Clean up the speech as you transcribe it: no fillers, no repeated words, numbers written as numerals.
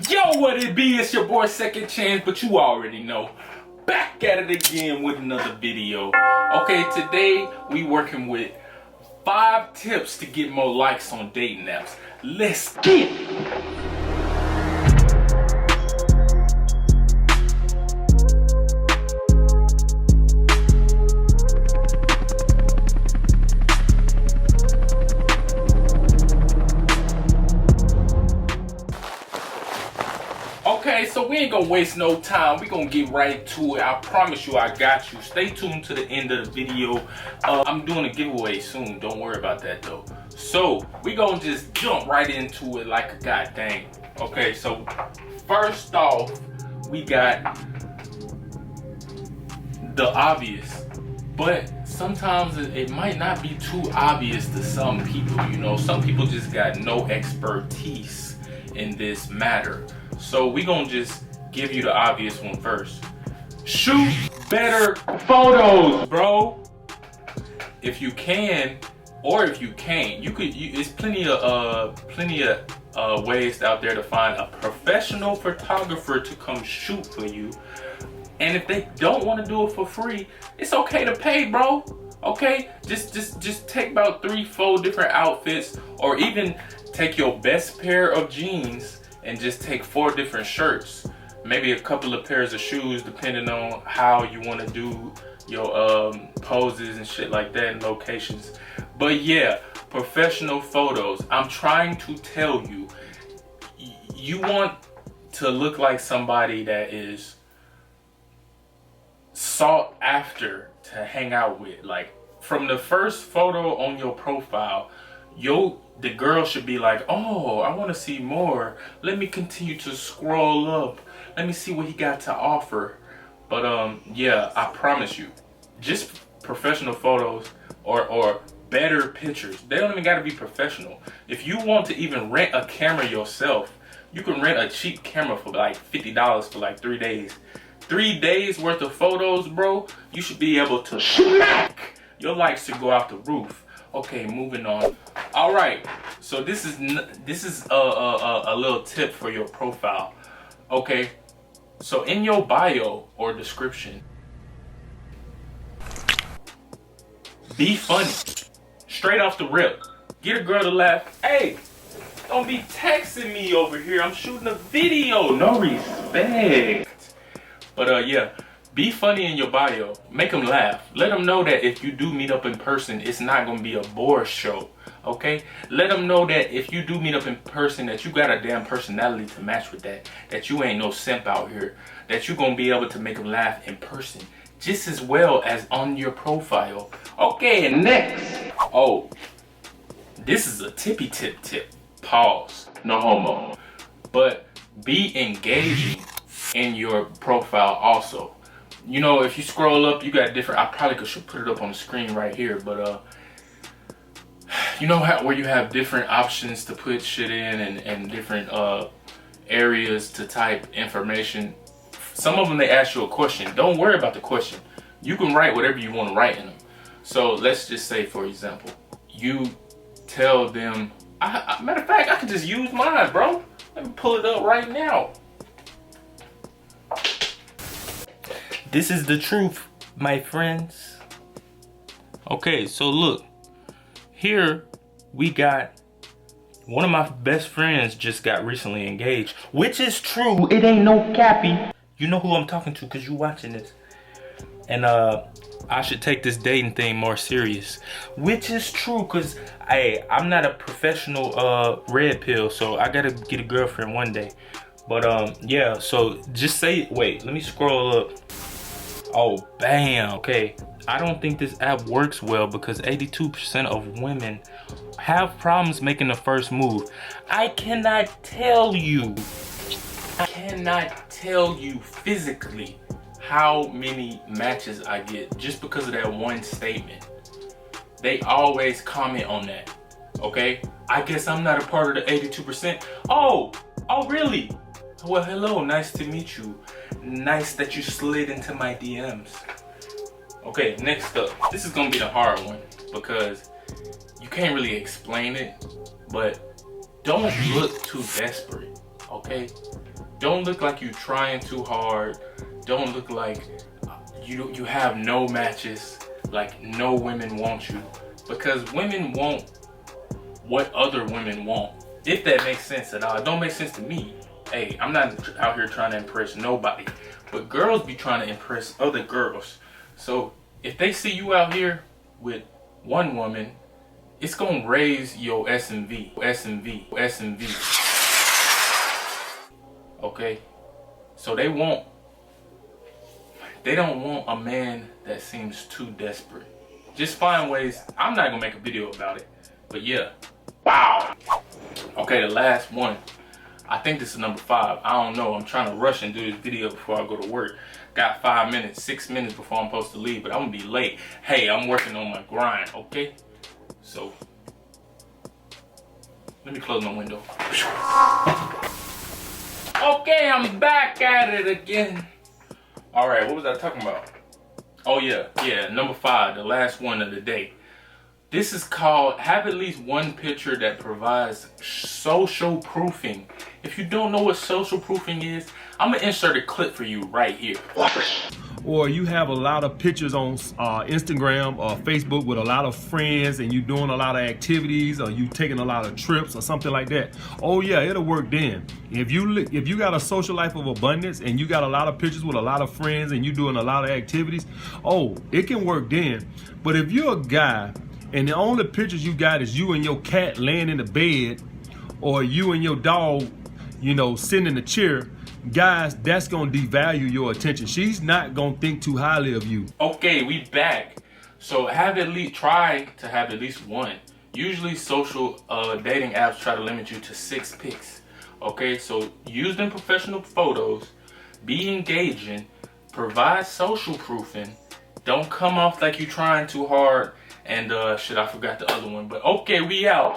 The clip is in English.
Yo, what it be? It's your boy Second Chance, but you already know. Back at it again with another video. Okay, today we working with 5 tips to get more likes on dating apps. Let's get it. Okay, so we ain't gonna waste no time. We gonna get right to it. I promise you I got you. Stay tuned to the end of the video. I'm doing a giveaway soon. Don't worry about that though. So we gonna just jump right into it like a god dang. Okay, so first off, we got the obvious. But sometimes it might not be too obvious to some people, you know. Some people just got no expertise in this matter. So we gonna just give you the obvious one first. Shoot better photos, bro. If you can, or if you can't, it's plenty of ways out there to find a professional photographer to come shoot for you. And if they don't want to do it for free, it's okay to pay, bro. Okay, just take about 3-4 different outfits, or even take your best pair of jeans and just take 4 different shirts, maybe a couple of pairs of shoes, depending on how you want to do your poses and shit like that and locations. But yeah, professional photos. I'm trying to tell you, you want to look like somebody that is sought after to hang out with. Like, from the first photo on your profile, the girl should be like, oh, I want to see more. Let me continue to scroll up. Let me see what he got to offer. But yeah, I promise you, just professional photos or better pictures. They don't even got to be professional. If you want to even rent a camera yourself, you can rent a cheap camera for like $50 for like 3 days. 3 days worth of photos, bro. You should be able to smack. Your likes should go out the roof. Okay, moving on. All right, so this is a little tip for your profile. Okay, so in your bio or description, be funny. Straight off the rip. Get a girl to laugh. Hey, don't be texting me over here. I'm shooting a video. No respect. But yeah. Be funny in your bio. Make them laugh. Let them know that if you do meet up in person, it's not going to be a bore show. Okay? Let them know that if you do meet up in person, that you got a damn personality to match with that. That you ain't no simp out here. That you're going to be able to make them laugh in person just as well as on your profile. Okay, and next. Oh, this is a tippy tip. Pause. No homo. But be engaging in your profile also. You know, if you scroll up, you got different. I probably should put it up on the screen right here, but you know how where you have different options to put shit in and different areas to type information. Some of them they ask you a question. Don't worry about the question. You can write whatever you want to write in them. So let's just say, for example, you tell them. Matter of fact, I can just use mine, bro. Let me pull it up right now. This is the truth, my friends. Okay, so look. Here we got one of my best friends just got recently engaged. Which is true. It ain't no cappy. You know who I'm talking to because you watching this. And I should take this dating thing more serious. Which is true because I'm not a professional red pill. So I got to get a girlfriend one day. But yeah, so just say, wait, let me scroll up. Oh, bam. Okay, I don't think this app works well because 82% of women have problems making the first move. I cannot tell you physically how many matches I get just because of that one statement. They always comment on that. Okay, I guess I'm not a part of the 82%. Oh, really? Well, hello, nice to meet you. Nice that you slid into my DMs. Okay, next up. This is gonna be the hard one because you can't really explain it, but don't look too desperate, okay? Don't look like you're trying too hard. Don't look like you have no matches, like no women want you. Because women want what other women want. If that makes sense at all. It don't make sense to me. Hey, I'm not out here trying to impress nobody. But girls be trying to impress other girls. So if they see you out here with one woman, it's gonna raise your SMV. Okay? So they don't want a man that seems too desperate. Just find ways. I'm not gonna make a video about it, but yeah. Wow. Okay, the last one. I think this is number 5. I don't know. I'm trying to rush and do this video before I go to work. Got 5 minutes, 6 minutes before I'm supposed to leave, but I'm gonna be late. Hey, I'm working on my grind, okay? So, let me close my window. Okay, I'm back at it again. All right, what was I talking about? Oh yeah, number 5, the last one of the day. This is called have at least one picture that provides social proofing. If you don't know what social proofing is, I'm gonna insert a clip for you right here. Or you have a lot of pictures on Instagram or Facebook with a lot of friends and you doing a lot of activities or you taking a lot of trips or something like that. Oh yeah, it'll work then. If you got a social life of abundance and you got a lot of pictures with a lot of friends and you doing a lot of activities, oh, it can work then. But if you're a guy and the only pictures you got is you and your cat laying in the bed or you and your dog, you know, sitting in a chair, guys, that's gonna devalue your attention. She's not gonna think too highly of you. Okay, we back. So try to have at least one. Usually social dating apps try to limit you to 6 pics. Okay, so use them professional photos, be engaging, provide social proofing. Don't come off like you're trying too hard. And shit, I forgot the other one. But okay, we out.